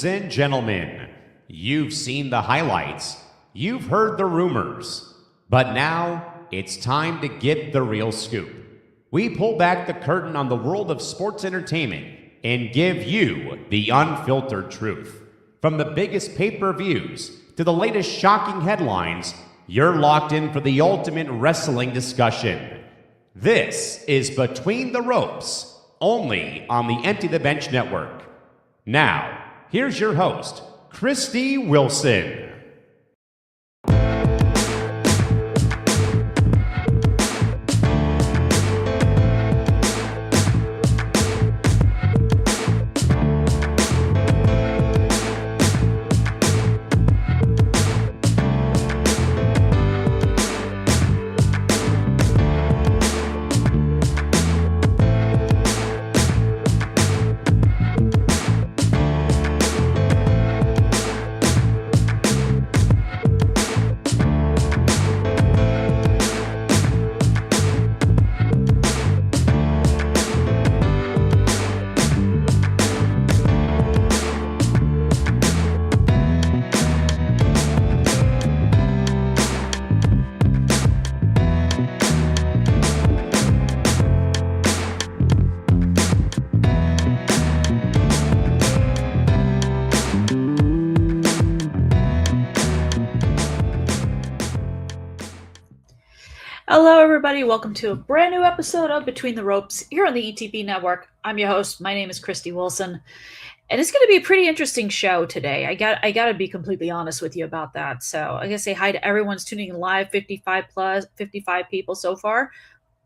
Ladies and gentlemen, you've seen the highlights, you've heard the rumors, but now it's time to get the real scoop. We pull back the curtain on the world of sports entertainment and give you the unfiltered truth. From the biggest pay-per-views to the latest shocking headlines, you're locked in for the ultimate wrestling discussion. This is Between the Ropes, only on the Empty the Bench Network. Now, here's your host, Kristie Wilson. Hello, everybody. Welcome to a brand new episode of Between the Ropes here on the ETB Network. I'm your host. My name is Kristie Wilson, and it's going to be a pretty interesting show today. I got to be completely honest with you about that. So I got to say hi to everyone's tuning in live. 55 people so far.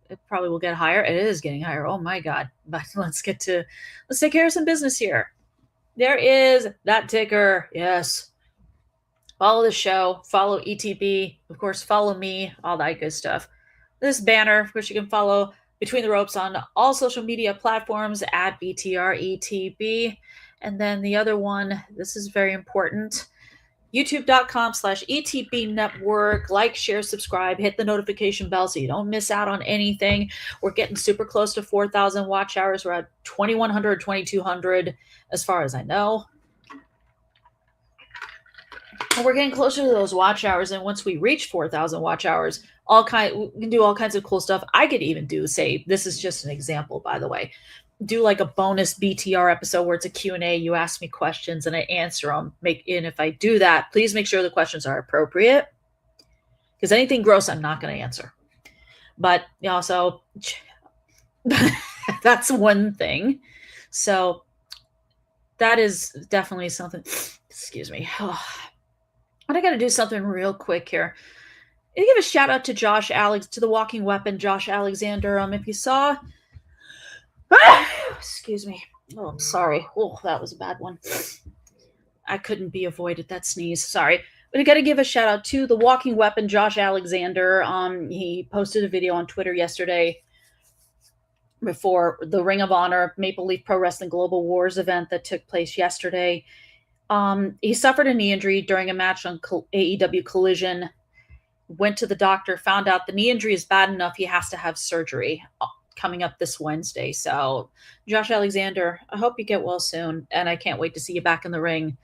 It probably will get higher. It is getting higher. Oh my God! But let's take care of some business here. There is that ticker. Yes. Follow the show. Follow ETB. Of course, follow me. All that good stuff. This banner, of course, you can follow Between the Ropes on all social media platforms at BTRETB. And then the other one, this is very important, youtube.com/ETB Network. Like, share, subscribe, hit the notification bell so you don't miss out on anything. We're getting super close to 4,000 watch hours. We're at 2,100, 2,200 as far as I know. And we're getting closer to those watch hours, and once we reach 4,000 watch hours, we can do all kinds of cool stuff. I could even do, say, this is just an example, by the way, do like a bonus BTR episode where it's a Q&A. You ask me questions and I answer them. And if I do that, please make sure the questions are appropriate, because anything gross, I'm not going to answer. But also, that's one thing. So that is definitely something. Excuse me. I got to do something real quick here. I give a shout out to to the Walking Weapon, Josh Alexander. If you saw, excuse me. Oh, I'm sorry. Oh, that was a bad one. I couldn't be avoided, that sneeze. Sorry. But I got to give a shout out to the Walking Weapon, Josh Alexander. He posted a video on Twitter yesterday before the Ring of Honor Maple Leaf Pro Wrestling Global Wars event that took place yesterday. He suffered a knee injury during a match on AEW Collision. Went to the doctor, found out the knee injury is bad enough he has to have surgery coming up this Wednesday. So, Josh Alexander, I hope you get well soon, and I can't wait to see you back in the ring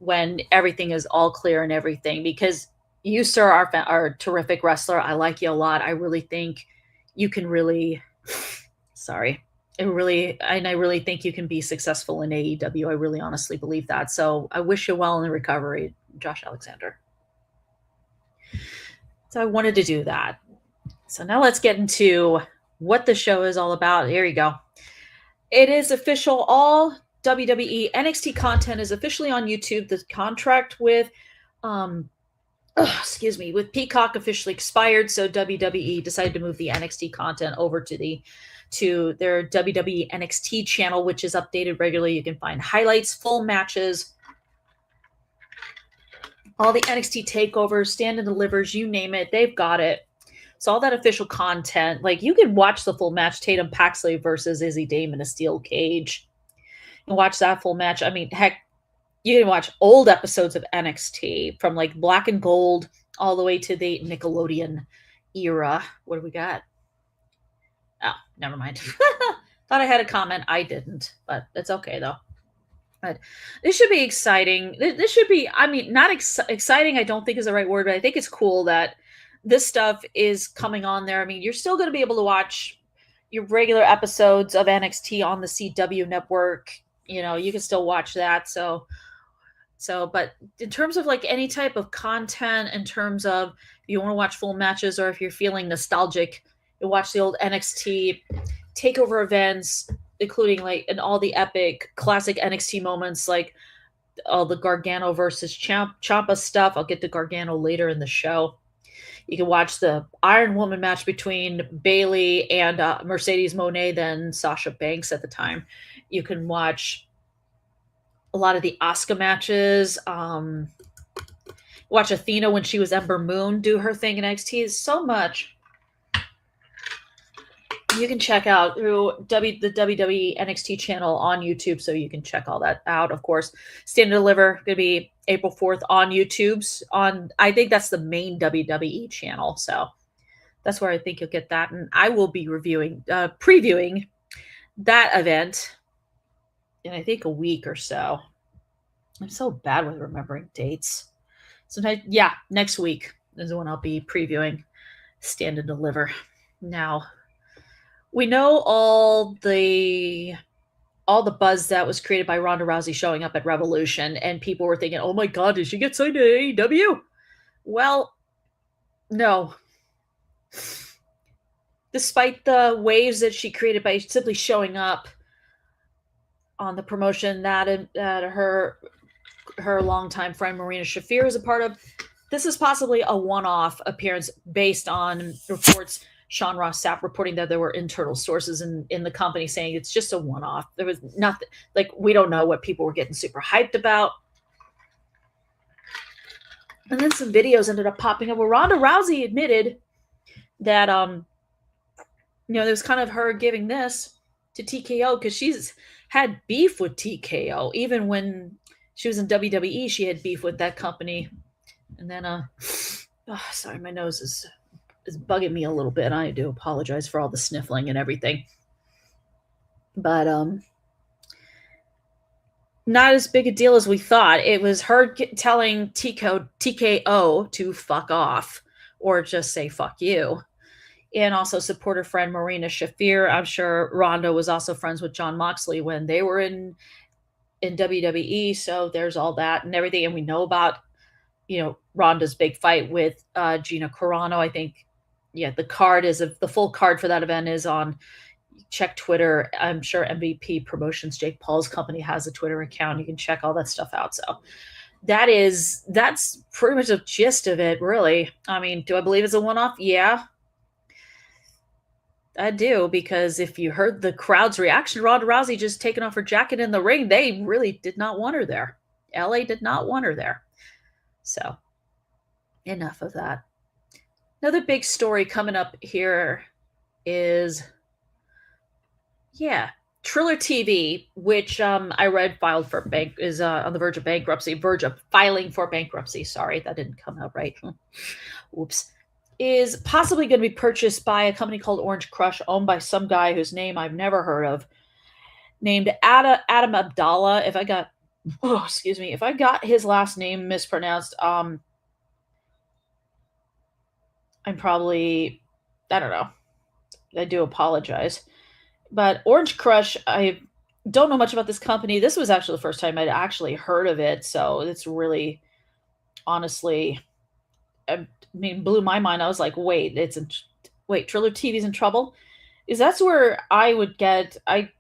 when everything is all clear and everything, because you, sir, are a terrific wrestler. I like you a lot. I really think you can really I really think you can be successful in AEW. I really honestly believe that. So I wish you well in the recovery, Josh Alexander. So I wanted to do that. So now let's get into what the show is all about. Here you go. It is official. All WWE NXT content is officially on YouTube. The contract with with Peacock officially expired. So WWE decided to move the NXT content over to their WWE NXT channel, which is updated regularly. You can find highlights, full matches, all the NXT takeovers, stand and delivers, you name it, they've got it. So all that official content, like you can watch the full match, Tatum Paxley versus Izzy Dame in a steel cage. You can watch that full match. I mean, heck, you can watch old episodes of NXT from like Black and Gold all the way to the Nickelodeon era. What do we got? Oh, never mind. Thought I had a comment. I didn't, but it's okay though. But this should be exciting. This should be, I mean, not exciting, I don't think is the right word, but I think it's cool that this stuff is coming on there. I mean, you're still going to be able to watch your regular episodes of NXT on the CW network. You know, you can still watch that. But in terms of like any type of content, in terms of if you want to watch full matches or if you're feeling nostalgic, you watch the old NXT takeover events, including like and all the epic classic NXT moments, like all the Gargano versus Ciampa stuff. I'll get to Gargano later in the show. You can watch the Iron Woman match between Bayley and Mercedes Moné, then Sasha Banks at the time. You can watch a lot of the Asuka matches. Watch Athena when she was Ember Moon do her thing in NXT. So much you can check out through the WWE NXT channel on YouTube, so you can check all that out. Of course, Stand and Deliver going to be April 4th on YouTube's I think that's the main WWE channel, so that's where I think you'll get that, and I will be previewing that event in I think a week or so. I'm so bad with remembering dates. Sometimes, yeah, next week is when I'll be previewing Stand and Deliver. Now, we know all the buzz that was created by Ronda Rousey showing up at Revolution, and people were thinking, oh my God, did she get signed to AEW? Well, no. Despite the waves that she created by simply showing up on the promotion that her longtime friend Marina Shafir is a part of, this is possibly a one-off appearance based on reports. Sean Ross Sapp reporting that there were internal sources in the company saying it's just a one-off. There was nothing, like, we don't know what people were getting super hyped about. And then some videos ended up popping up where Ronda Rousey admitted that, there was kind of her giving this to TKO because she's had beef with TKO. Even when she was in WWE, she had beef with that company. And then, sorry, my nose is bugging me a little bit. I do apologize for all the sniffling and everything. But not as big a deal as we thought. It was her telling TKO to fuck off or just say fuck you. And also support her friend Marina Shafir. I'm sure Ronda was also friends with Jon Moxley when they were in WWE. So there's all that and everything. And we know about, Ronda's big fight with Gina Carano. I think, the full card for that event is on, check Twitter. I'm sure MVP Promotions, Jake Paul's company, has a Twitter account. You can check all that stuff out. So that's pretty much the gist of it, really. I mean, do I believe it's a one-off? Yeah, I do, because if you heard the crowd's reaction, Ronda Rousey just taking off her jacket in the ring, they really did not want her there. LA did not want her there. So, enough of that. Another big story coming up here is, Triller TV, which I read is on the verge of filing for bankruptcy. Sorry, that didn't come out right. Oops. Is possibly going to be purchased by a company called Orange Crush, owned by some guy whose name I've never heard of, named Adam Abdalla. If I got his last name mispronounced, I'm probably, I don't know. I do apologize. But Orange Crush, I don't know much about this company. This was actually the first time I'd actually heard of it. So it's really, honestly, blew my mind. I was like, wait, Triller TV's in trouble? Is that's where I would get, that's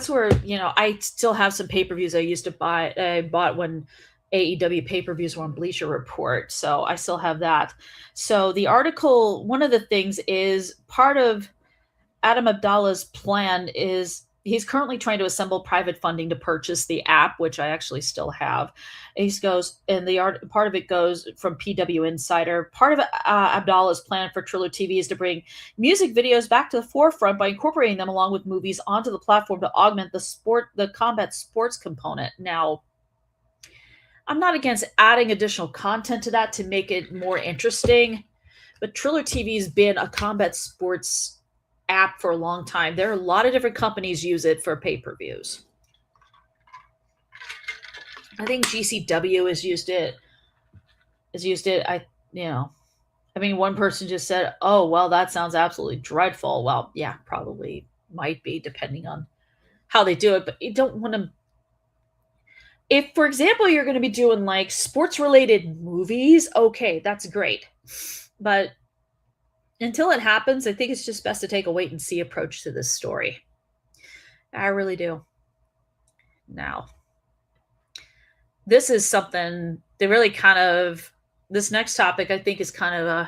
where, I still have some pay-per-views I used to buy. I bought when AEW pay-per-views were on Bleacher Report. So I still have that. So the article, one of the things is part of Adam Abdalla's plan is he's currently trying to assemble private funding to purchase the app, which I actually still have. Part of it goes from PW Insider. Part of Abdalla's plan for Triller TV is to bring music videos back to the forefront by incorporating them along with movies onto the platform to augment the combat sports component. Now, I'm not against adding additional content to that to make it more interesting, but Triller TV's been a combat sports app for a long time. There are a lot of different companies use it for pay-per-views. I think GCW has used it. One person just said, "Oh, well, that sounds absolutely dreadful." Well, yeah, probably might be, depending on how they do it. But you don't want to. If, for example, you're going to be doing like sports-related movies, okay, that's great. But until it happens, I think it's just best to take a wait-and-see approach to this story. I really do. Now, this is something that really kind of, this next topic I think is kind of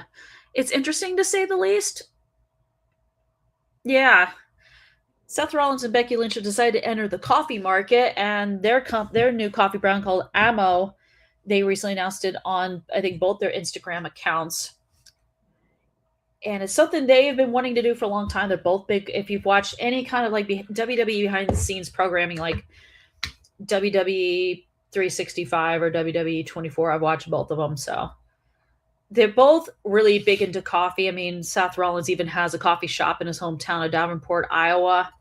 it's interesting to say the least. Yeah. Seth Rollins and Becky Lynch have decided to enter the coffee market, and their new coffee brand called Amo, they recently announced it on, I think, both their Instagram accounts. And it's something they've been wanting to do for a long time. They're both big. If you've watched any kind of like WWE behind the scenes programming, like WWE 365 or WWE 24, I've watched both of them. So they're both really big into coffee. I mean, Seth Rollins even has a coffee shop in his hometown of Davenport, Iowa.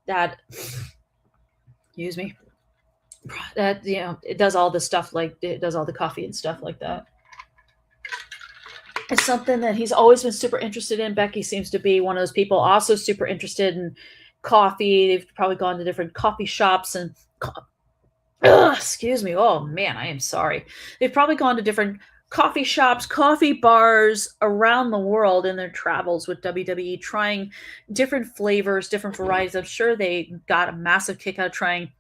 That, excuse me, that, it does all the stuff, like it does all the coffee and stuff like that. It's something that he's always been super interested in. Becky seems to be one of those people also super interested in coffee. They've probably gone to different coffee shops and excuse me. Oh man, I am sorry. They've probably gone to different coffee shops, coffee bars around the world in their travels with WWE, trying different flavors, different varieties. I'm sure they got a massive kick out of trying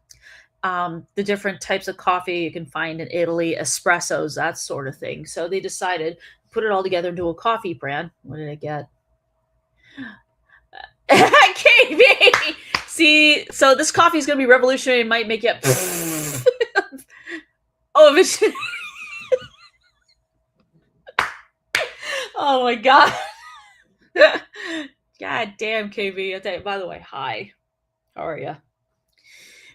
the different types of coffee you can find in Italy, espressos, that sort of thing. So they decided put it all together into a coffee brand. What did I get? KB! See, so this coffee is going to be revolutionary. It might make you... oh, oh my God. God damn, KB. I'll tell you, by the way, hi. How are you?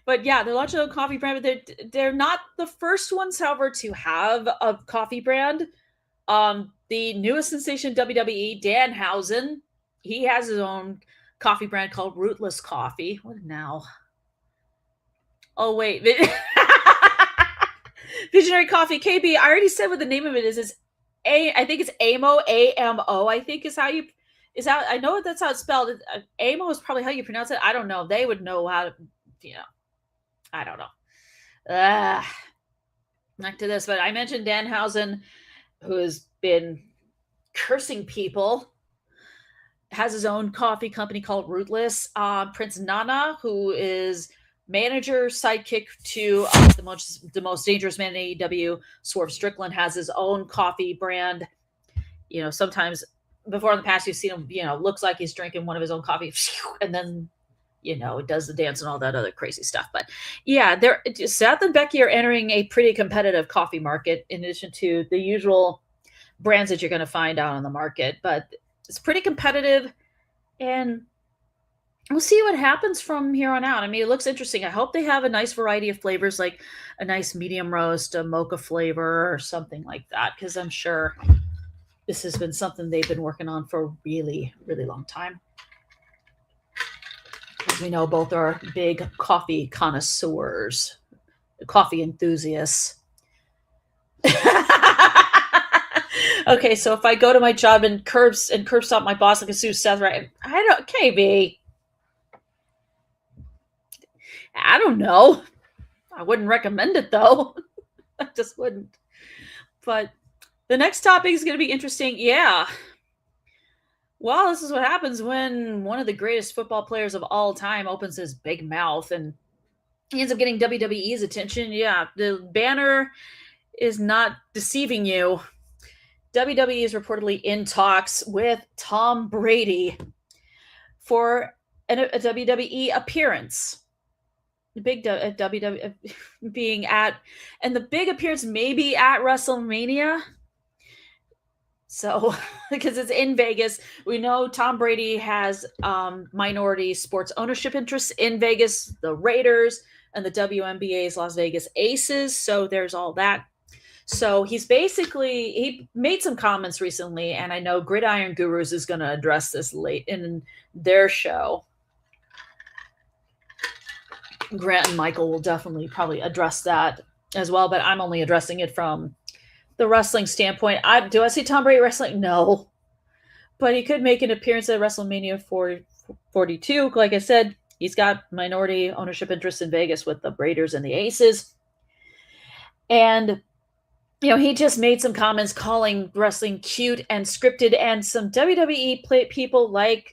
But yeah, they're launching a coffee brand, but they're not the first ones, however, to have a coffee brand. The newest sensation WWE, Danhausen, he has his own coffee brand called Rootless Coffee. What now? Oh, wait. Visionary Coffee, KB, I already said what the name of it is. I think it's Amo, A-M-O, I think is how you, I know that's how it's spelled. Amo is probably how you pronounce it. I don't know. They would know how to, I don't know. Back to this, but I mentioned Danhausen, who has been cursing people, has his own coffee company called Rootless. Prince Nana, who is manager, sidekick to the most dangerous man in AEW, Swerve Strickland, has his own coffee brand. Sometimes before in the past, you've seen him, looks like he's drinking one of his own coffee, and then, it does the dance and all that other crazy stuff. But yeah, Seth and Becky are entering a pretty competitive coffee market in addition to the usual brands that you're going to find out on the market. But it's pretty competitive, and we'll see what happens from here on out. I mean, it looks interesting. I hope they have a nice variety of flavors, like a nice medium roast, a mocha flavor, or something like that, because I'm sure this has been something they've been working on for a really, really long time. As we know, both are big coffee connoisseurs, coffee enthusiasts. Okay, so if I go to my job and curb stop my boss, I can sue Seth, right? KB. I don't know. I wouldn't recommend it, though. I just wouldn't. But the next topic is going to be interesting. Yeah. Well, this is what happens when one of the greatest football players of all time opens his big mouth and he ends up getting WWE's attention. Yeah, the banner is not deceiving you. WWE is reportedly in talks with Tom Brady for a WWE appearance. The big WWE being at, and the big appearance may be at WrestleMania. So, because it's in Vegas, we know Tom Brady has minority sports ownership interests in Vegas, the Raiders and the WNBA's Las Vegas Aces. So there's all that. So he made some comments recently, and I know Gridiron Gurus is going to address this late in their show. Grant and Michael will definitely probably address that as well, but I'm only addressing it from the wrestling standpoint. Do I see Tom Brady wrestling? No. But he could make an appearance at WrestleMania 42. Like I said, he's got minority ownership interests in Vegas with the Raiders and the Aces. And, he just made some comments calling wrestling cute and scripted, and some WWE people the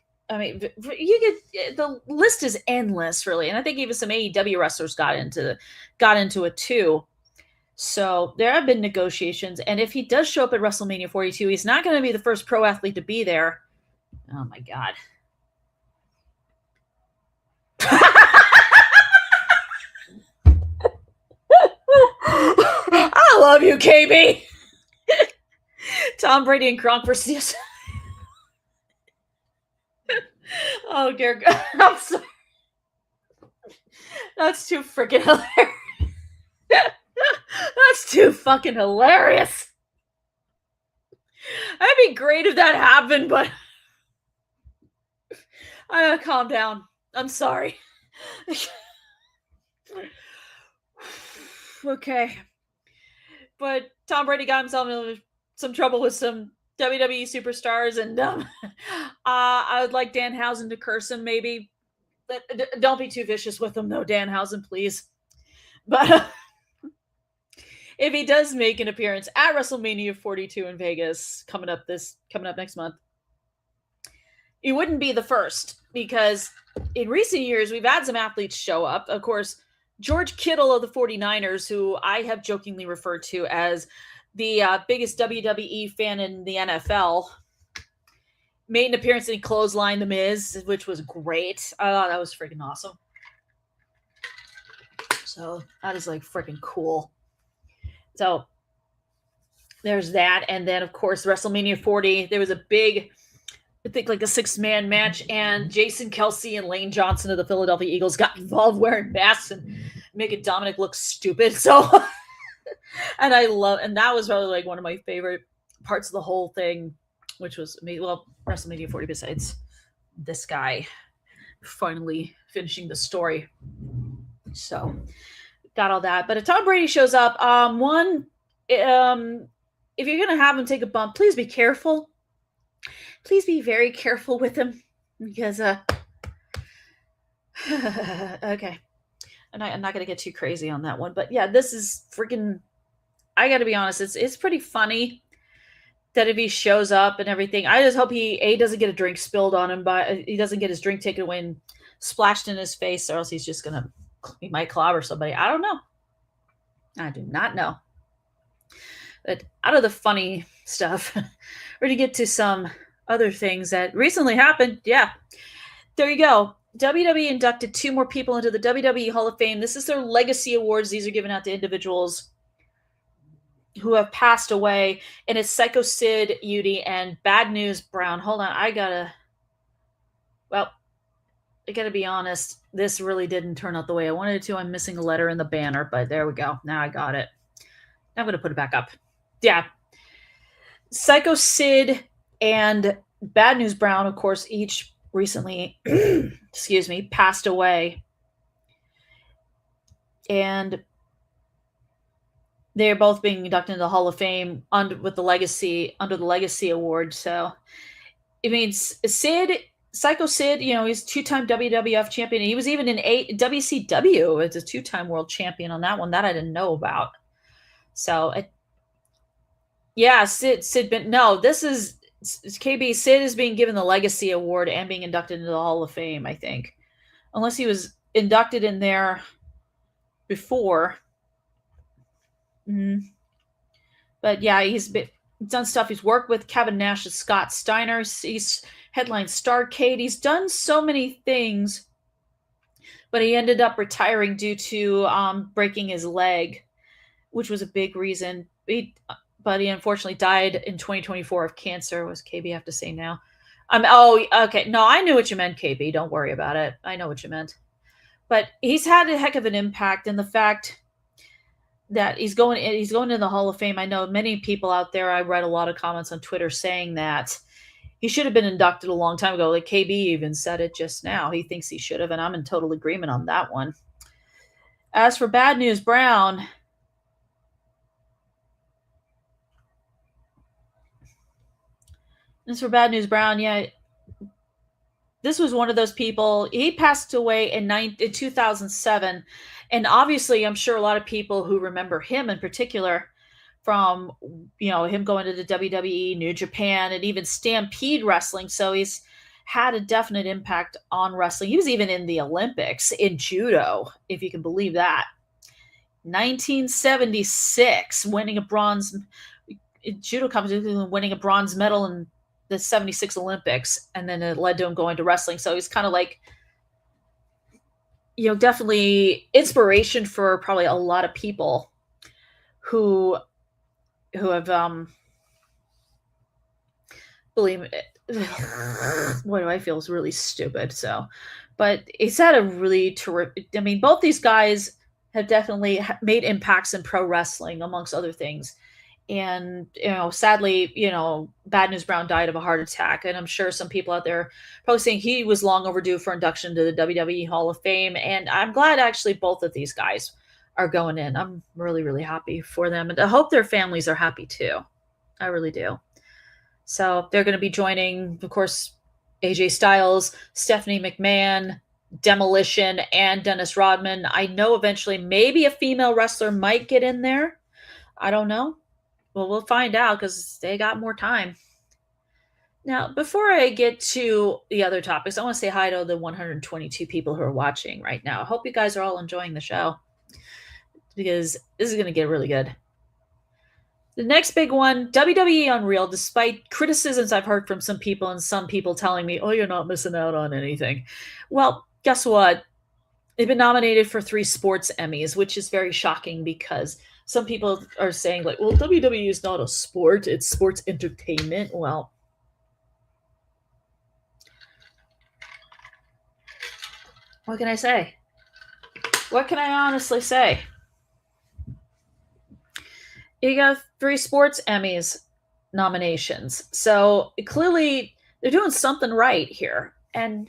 list is endless, really. And I think even some AEW wrestlers got into it too. So there have been negotiations. And if he does show up at WrestleMania 42, he's not going to be the first pro athlete to be there. Oh my God. I love you, KB. Tom Brady and Gronk versus. Oh dear God, I'm sorry. That's too freaking hilarious. That's too fucking hilarious. That'd be great if that happened, but I gotta calm down. I'm sorry. Okay. But Tom Brady got himself in some trouble with some WWE superstars, and I would like Danhausen to curse him, maybe. Don't be too vicious with him, though, Danhausen, please. But if he does make an appearance at WrestleMania 42 in Vegas coming up next month, he wouldn't be the first, because in recent years we've had some athletes show up. Of course, George Kittle of the 49ers, who I have jokingly referred to as the biggest WWE fan in the NFL, made an appearance in Clothesline The Miz, which was great. I thought that was freaking awesome. So that is like freaking cool. So there's that. And then, of course, WrestleMania 40, there was a big, I think like a 6-man match, and Jason Kelsey and Lane Johnson of the Philadelphia Eagles got involved wearing masks and making Dominic look stupid. So, and that was probably like one of my favorite parts of the whole thing, which was, WrestleMania 40, besides this guy finally finishing the story. So got all that. But if Tom Brady shows up, if you're going to have him take a bump, please be careful. Please be very careful with him, because, okay. And I'm not going to get too crazy on that one, but yeah, this is freaking, I got to be honest, it's pretty funny that if he shows up and everything, I just hope he doesn't get a drink spilled on him, but he doesn't get his drink taken away and splashed in his face, or else he might clobber somebody. I don't know. I do not know. But out of the funny stuff, we're going to get to some other things that recently happened. Yeah, there you go. WWE inducted 2 more people into the WWE Hall of Fame. This is their legacy awards. These are given out to individuals who have passed away. And it's Psycho Sid, Yudi, and Bad News Brown. Hold on, I gotta be honest. This really didn't turn out the way I wanted it to. I'm missing a letter in the banner, but there we go. Now I got it. Now I'm gonna put it back up. Yeah. Psycho Sid and Bad News Brown, of course, each recently, passed away. And they're both being inducted into the Hall of Fame under the Legacy Award. So it means Psycho Sid, he's 2-time WWF champion. He was even in WCW as a 2-time world champion on that one. That I didn't know about. So, Sid, but no, this is KB. Sid is being given the Legacy Award and being inducted into the Hall of Fame, I think. Unless he was inducted in there before. But yeah, he's done stuff. He's worked with Kevin Nash and Scott Steiner. He's headlined Starrcade. He's done so many things, but he ended up retiring due to breaking his leg, which was a big reason. But he unfortunately died in 2024 of cancer. What does KB have to say now? Okay. No, I knew what you meant, KB. Don't worry about it. I know what you meant. But he's had a heck of an impact, and the fact that he's going in the Hall of Fame. I know many people out there, I read a lot of comments on Twitter saying that he should have been inducted a long time ago. Like KB even said it just now. He thinks he should have, and I'm in total agreement on that one. As for Bad News Brown, yeah, this was one of those people. He passed away in 2007. And obviously, I'm sure a lot of people who remember him in particular from, him going to the WWE, New Japan, and even Stampede Wrestling. So he's had a definite impact on wrestling. He was even in the Olympics in judo, if you can believe that. 1976, winning a bronze judo competition, winning a bronze medal in the 76 Olympics, and then it led to him going to wrestling. So he's kind of like, definitely inspiration for probably a lot of people who have believe it. What do I feel is really stupid. So, but he's had a really terrific. I mean, both these guys have definitely made impacts in pro wrestling, amongst other things. And, sadly, Bad News Brown died of a heart attack. And I'm sure some people out there probably saying he was long overdue for induction to the WWE Hall of Fame. And I'm glad actually both of these guys are going in. I'm really, really happy for them. And I hope their families are happy too. I really do. So they're going to be joining, of course, AJ Styles, Stephanie McMahon, Demolition, and Dennis Rodman. I know eventually maybe a female wrestler might get in there. I don't know. Well, we'll find out because they got more time. Now, before I get to the other topics, I want to say hi to the 122 people who are watching right now. I hope you guys are all enjoying the show because this is going to get really good. The next big one, WWE Unreal, despite criticisms I've heard from some people and some people telling me, oh, you're not missing out on anything. Well, guess what? They've been nominated for 3 sports Emmys, which is very shocking because some people are saying, like, well, WWE is not a sport. It's sports entertainment. Well, what can I say? What can I honestly say? You got 3 sports Emmys nominations. So clearly they're doing something right here. And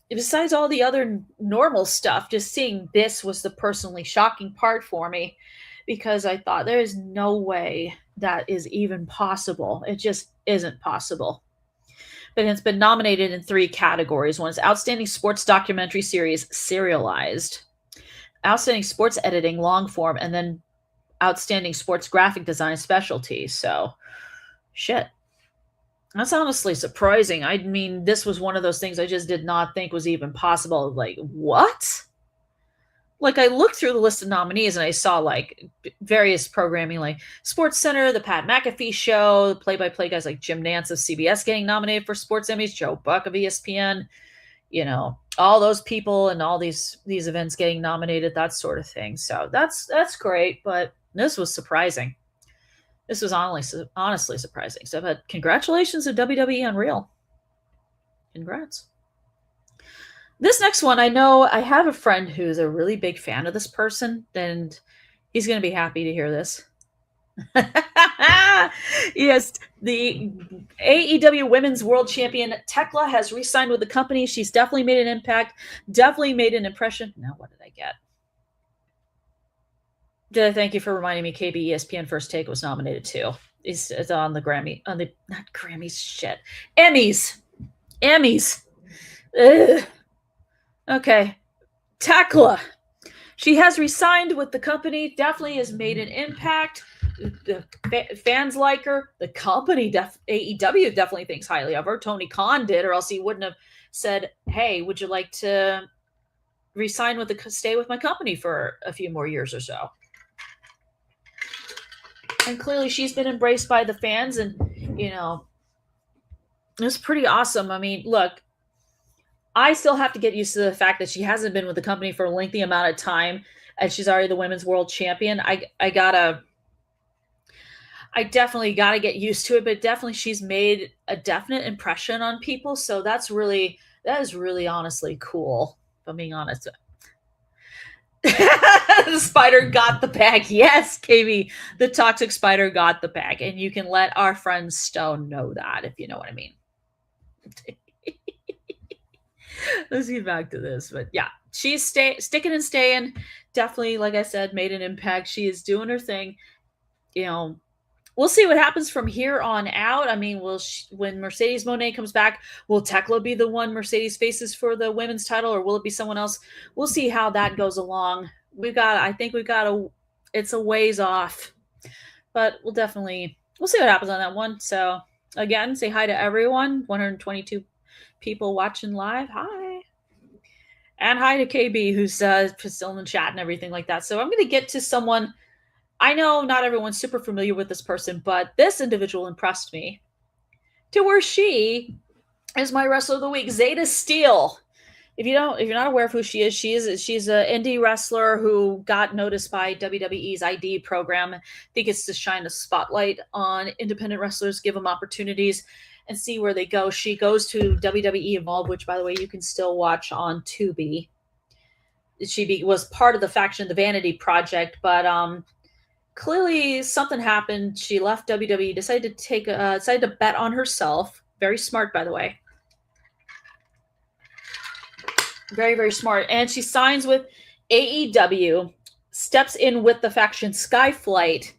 besides all the other normal stuff, just seeing this was the personally shocking part for me because I thought there is no way that is even possible. It just isn't possible. But it's been nominated in 3 categories. One is Outstanding Sports Documentary Series, Serialized, Outstanding Sports Editing, Long Form, and then Outstanding Sports Graphic Design Specialty. So, shit. That's honestly surprising. I mean, this was one of those things I just did not think was even possible. Like, what? Like, I looked through the list of nominees and I saw, like, various programming, like Sports Center, the Pat McAfee Show, the play-by-play guys like Jim Nance of CBS getting nominated for Sports Emmys, Joe Buck of ESPN, all those people and all these events getting nominated, that sort of thing. So that's great, but this was surprising. This was honestly surprising. So, but congratulations to WWE Unreal. Congrats. This next one, I know I have a friend who's a really big fan of this person, and he's going to be happy to hear this. Yes, the AEW Women's World Champion Tekla has re-signed with the company. She's definitely made an impact, definitely made an impression. Now, what did I get? Thank you for reminding me. KB ESPN First Take was nominated too. It's on the not Grammys, shit. Emmys. Ugh. Okay. Tekla. She has resigned with the company. Definitely has made an impact. The fans like her. The company, AEW, definitely thinks highly of her. Tony Khan did, or else he wouldn't have said, hey, would you like to resign stay with my company for a few more years or so? And clearly she's been embraced by the fans, and, it's pretty awesome. I mean, look, I still have to get used to the fact that she hasn't been with the company for a lengthy amount of time, and she's already the women's world champion. I definitely got to get used to it, but definitely she's made a definite impression on people. So that is really honestly cool, if I'm being honest. The spider got the bag. Yes, KB, the toxic spider got the bag. And you can let our friend Stone know that, if you know what I mean. Let's get back to this. But yeah, she's sticking and staying. Definitely, like I said, made an impact. She is doing her thing. You know, we'll see what happens from here on out. I mean, when Mercedes Moné comes back, will Tekla be the one Mercedes faces for the women's title, or will it be someone else? We'll see how that goes along. It's a ways off, but we'll see what happens on that one. So again, say hi to everyone. 122 people watching live. Hi. And hi to KB, who's still in the chat and everything like that. So I'm going to get to someone. I know not everyone's super familiar with this person, but this individual impressed me to where she is my wrestler of the week, Zeta Steele. If you're not aware of who she is, she's an indie wrestler who got noticed by WWE's ID program. I think it's to shine a spotlight on independent wrestlers, give them opportunities, and see where they go. She goes to WWE Evolve, which, by the way, you can still watch on Tubi. She was part of the faction, the Vanity Project, but clearly something happened. She left WWE, decided to bet on herself. Very smart, by the way. Very, very smart. And she signs with AEW, steps in with the faction Skyflight,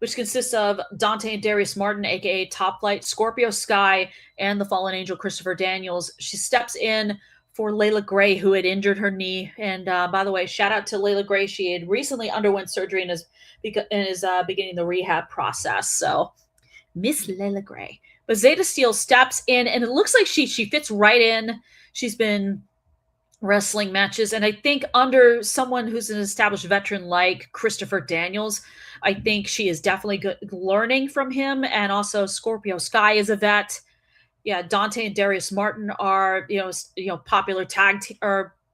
which consists of Dante and Darius Martin, a.k.a. Top Flight, Scorpio Sky, and the fallen angel Christopher Daniels. She steps in for Layla Gray, who had injured her knee. And by the way, shout out to Layla Gray. She had recently underwent surgery and is beginning the rehab process. So Miss Layla Gray. But Zeta Steele steps in, and it looks like she fits right in. She's been wrestling matches, and I think under someone who's an established veteran like Christopher Daniels, I think she is definitely good learning from him. And also Scorpio Sky is a vet. Yeah, Dante and Darius Martin are popular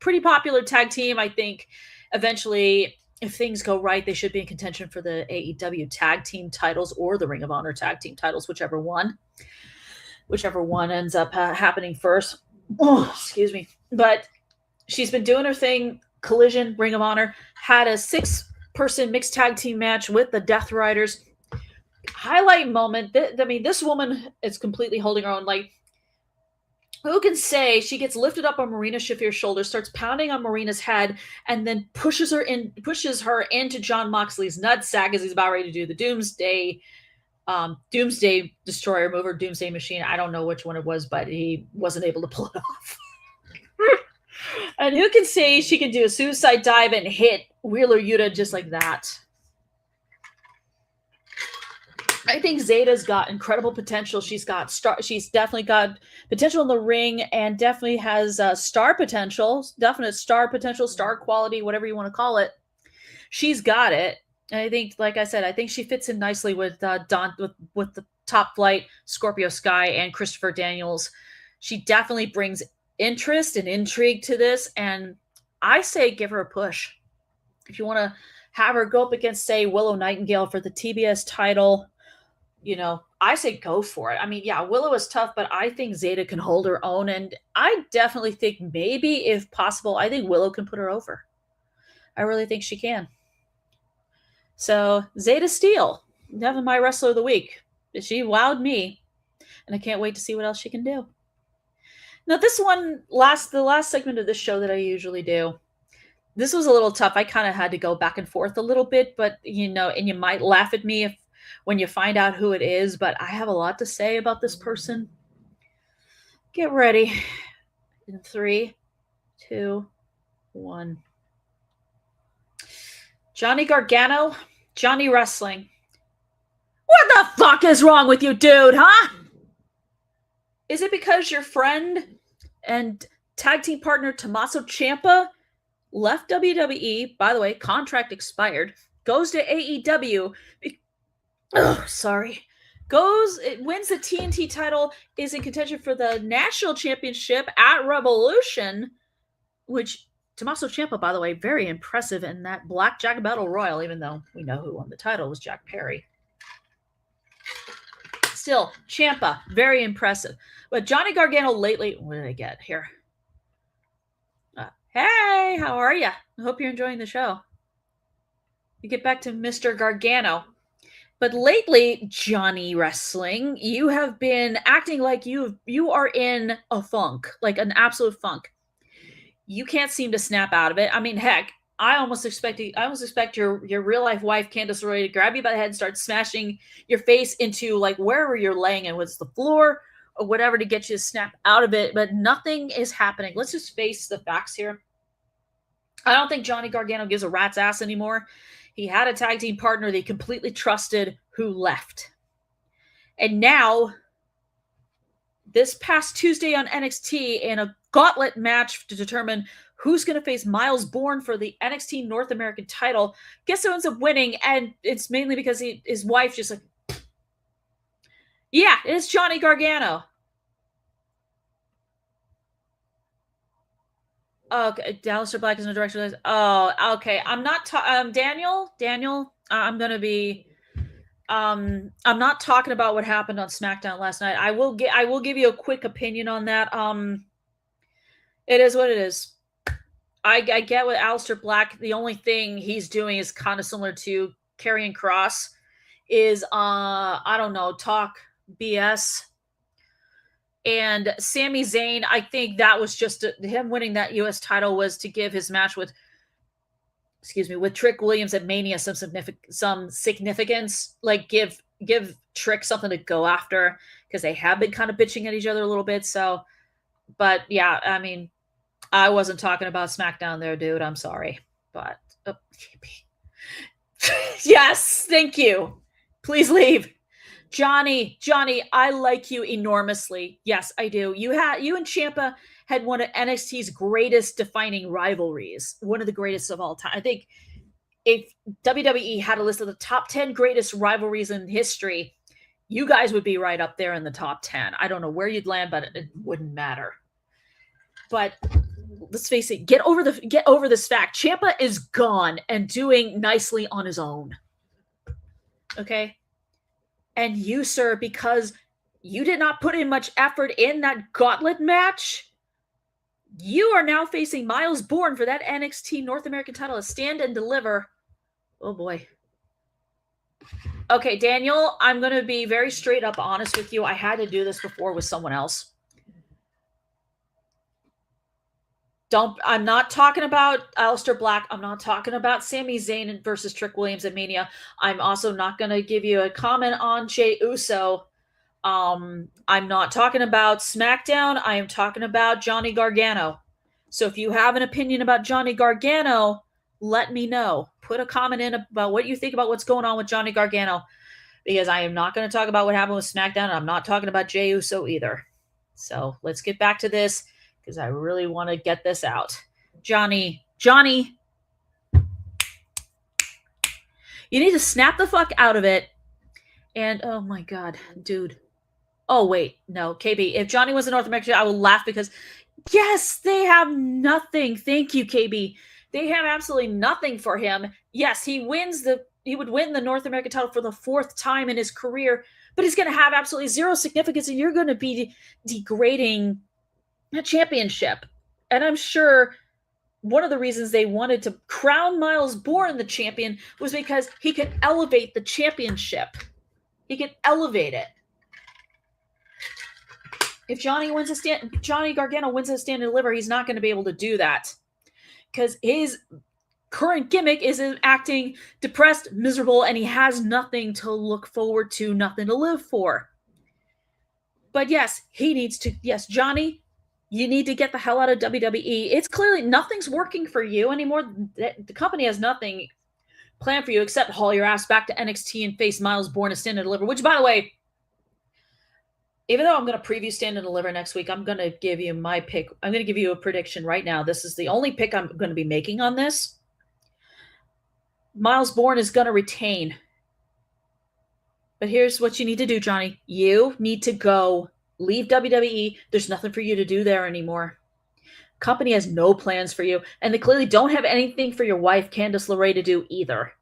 pretty popular tag team. I think eventually, if things go right, they should be in contention for the AEW tag team titles or the Ring of Honor tag team titles, whichever one ends up happening first. Oh, excuse me. But she's been doing her thing. Collision, Ring of Honor, had a 6-person mixed tag team match with the Death Riders. Highlight moment. This woman is completely holding her own. Like, who can say she gets lifted up on Marina Shafir's shoulder, starts pounding on Marina's head, and then pushes her into Jon Moxley's nutsack as he's about ready to do the Doomsday Destroyer move or Doomsday Machine. I don't know which one it was, but he wasn't able to pull it off. And who can say she can do a suicide dive and hit Wheeler Yuta just like that? I think Zeta's got incredible potential. She's definitely got potential in the ring, and definitely has star potential, definite star potential, star quality, whatever you want to call it. She's got it. And I think, like I said, I think she fits in nicely with with the Top Flight, Scorpio Sky, and Christopher Daniels. She definitely brings interest and intrigue to this, and I say give her a push. If you want to have her go up against, say, Willow Nightingale for the TBS title, I say go for it. I mean, yeah, Willow is tough, but I think Zeta can hold her own, and I definitely think maybe, if possible, I think Willow can put her over. I really think she can. So, Zeta Steele, definitely my wrestler of the week. She wowed me, and I can't wait to see what else she can do. Now, this one, the last segment of this show that I usually do, this was a little tough. I kind of had to go back and forth a little bit, but, and you might laugh at me when you find out who it is, but I have a lot to say about this person. Get ready. In 3, 2, 1. Johnny Gargano, Johnny Wrestling. What the fuck is wrong with you, dude, huh? Is it because your friend and tag team partner Tommaso Ciampa left WWE, by the way, contract expired, goes to AEW, wins the TNT title, is in contention for the national championship at Revolution, which Tommaso Ciampa, by the way, very impressive in that Blackjack Battle Royal, even though we know who won the title was Jack Perry. Still, Ciampa, very impressive. But Johnny Gargano lately, what did I get here? Hey, how are you? I hope you're enjoying the show. You get back to Mr. Gargano. But lately, Johnny Wrestling, you have been acting like you are in a funk, like an absolute funk. You can't seem to snap out of it. I mean, heck, I almost expect your real life wife Candice LeRae to grab you by the head and start smashing your face into like wherever you're laying, and whether it's the floor or whatever, to get you to snap out of it. But nothing is happening. Let's just face the facts here. I don't think Johnny Gargano gives a rat's ass anymore. He had a tag team partner that he completely trusted who left. And now, this past Tuesday on NXT, in a gauntlet match to determine who's going to face Miles Bourne for the NXT North American title, guess who ends up winning? And it's mainly because his wife just like, yeah, it's Johnny Gargano. Okay, Aleister Black is no direction. Oh, okay. I'm not Daniel. I'm gonna be. I'm not talking about what happened on SmackDown last night. I will give you a quick opinion on that. It is what it is. I get with Aleister Black. The only thing he's doing is kind of similar to Karrion Kross. Is I don't know, talk BS. And Sami Zayn, I think that was just him winning that U.S. title was to give his match with Trick Williams at Mania some significance. Like give Trick something to go after, because they have been kind of bitching at each other a little bit. So, but yeah, I mean, I wasn't talking about SmackDown there, dude. I'm sorry, but yes, thank you. Please leave. Johnny, I like you enormously. Yes, I do. You and Ciampa had one of NXT's greatest defining rivalries, one of the greatest of all time. I think if WWE had a list of the top 10 greatest rivalries in history, you guys would be right up there in the top 10. I don't know where you'd land, but it wouldn't matter. But let's face it, get over this fact. Ciampa is gone and doing nicely on his own. Okay? And you, sir, because you did not put in much effort in that gauntlet match, you are now facing Miles Bourne for that NXT North American title, a stand and deliver. Oh, boy. Okay, Daniel, I'm going to be very straight up honest with you. I had to do this before with someone else. I'm not talking about Aleister Black. I'm not talking about Sami Zayn versus Trick Williams at Mania. I'm also not going to give you a comment on Jey Uso. I'm not talking about SmackDown. I am talking about Johnny Gargano. So if you have an opinion about Johnny Gargano, let me know. Put a comment in about what you think about what's going on with Johnny Gargano, because I am not going to talk about what happened with SmackDown, and I'm not talking about Jey Uso either. So let's get back to this, because I really want to get this out. Johnny, you need to snap the fuck out of it. And, oh my God, dude. Oh, wait, no, KB. If Johnny was in North America, I will laugh, because, yes, they have nothing. Thank you, KB. They have absolutely nothing for him. Yes, he would win the North American title for the 4th time in his career, but he's going to have absolutely zero significance, and you're going to be degrading a championship. And I'm sure one of the reasons they wanted to crown Miles Bourne the champion was because he could elevate the championship. He could elevate it. If Johnny Gargano wins a stand and deliver, he's not going to be able to do that, because his current gimmick is acting depressed, miserable, and he has nothing to look forward to, nothing to live for. But yes, Johnny, you need to get the hell out of WWE. It's clearly nothing's working for you anymore. The company has nothing planned for you except haul your ass back to NXT and face Miles Bourne to stand and deliver, which, by the way, even though I'm going to preview Stand and Deliver next week, I'm going to give you my pick. I'm going to give you a prediction right now. This is the only pick I'm going to be making on this. Miles Bourne is going to retain. But here's what you need to do, Johnny. You need to go. Leave WWE. There's nothing for you to do there anymore. Company has no plans for you, and they clearly don't have anything for your wife, Candice LeRae, to do either.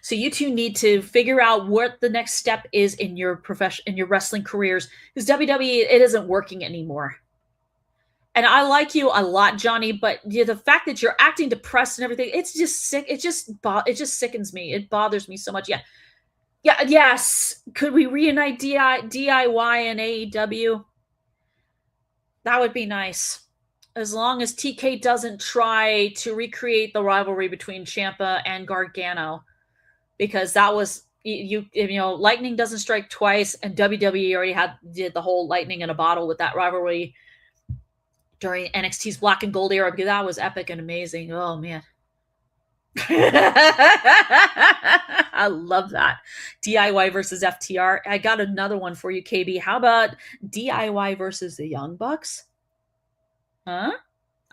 So you two need to figure out what the next step is in your profession, in your wrestling careers, because WWE, it isn't working anymore. And I like you a lot, Johnny, but the fact that you're acting depressed and everything, it's just sick. It just sickens me. It bothers me so much. Yeah. Yeah, yes. Could we reunite DIY and AEW? That would be nice. As long as TK doesn't try to recreate the rivalry between Ciampa and Gargano, because that was you know, lightning doesn't strike twice, and WWE already did the whole lightning in a bottle with that rivalry during NXT's Black and Gold era, because that was epic and amazing. Oh man. I love that. DIY versus FTR. I got another one for you, KB. How about DIY versus the Young Bucks? Huh?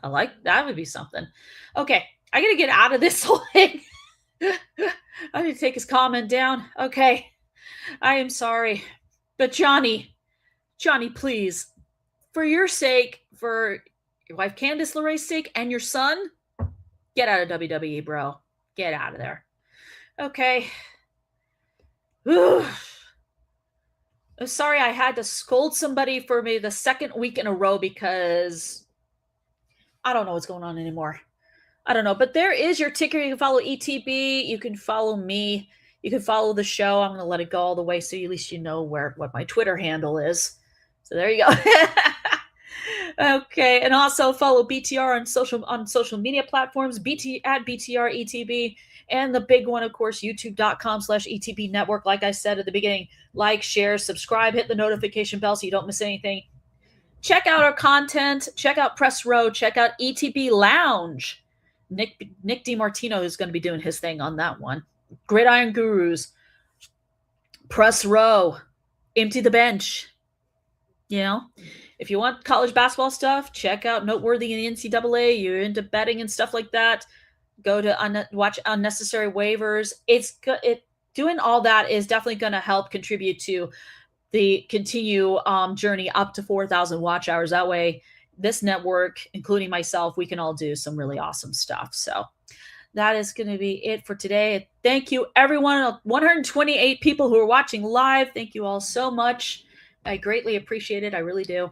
I like that. Would be something. Okay, I gotta get out of this whole thing. I need to take his comment down. Okay, I am sorry, but Johnny, please, for your sake, for your wife Candice LeRae's sake, and your son, get out of WWE, bro. Get out of there. Okay. I'm sorry I had to scold somebody for maybe the second week in a row, because I don't know what's going on anymore. I don't know. But there is your ticker. You can follow ETB. You can follow me. You can follow the show. I'm going to let it go all the way so at least you know what my Twitter handle is. So there you go. Okay, and also follow BTR on social media platforms, at BTR ETB, and the big one, of course, youtube.com/ETB network. Like I said at the beginning, like, share, subscribe, hit the notification bell so you don't miss anything. Check out our content. Check out Press Row. Check out ETB Lounge. Nick DiMartino is going to be doing his thing on that one. Gridiron Gurus. Press Row. Empty the Bench. You know? If you want college basketball stuff, check out Noteworthy in the NCAA. You're into betting and stuff like that, go to watch Unnecessary Waivers. Doing all that is definitely going to help contribute to the journey up to 4,000 watch hours. That way, this network, including myself, we can all do some really awesome stuff. So that is going to be it for today. Thank you, everyone. 128 people who are watching live. Thank you all so much. I greatly appreciate it. I really do.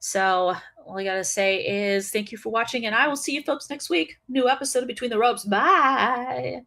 So all I got to say is thank you for watching, and I will see you folks next week. New episode of Between the Ropes. Bye.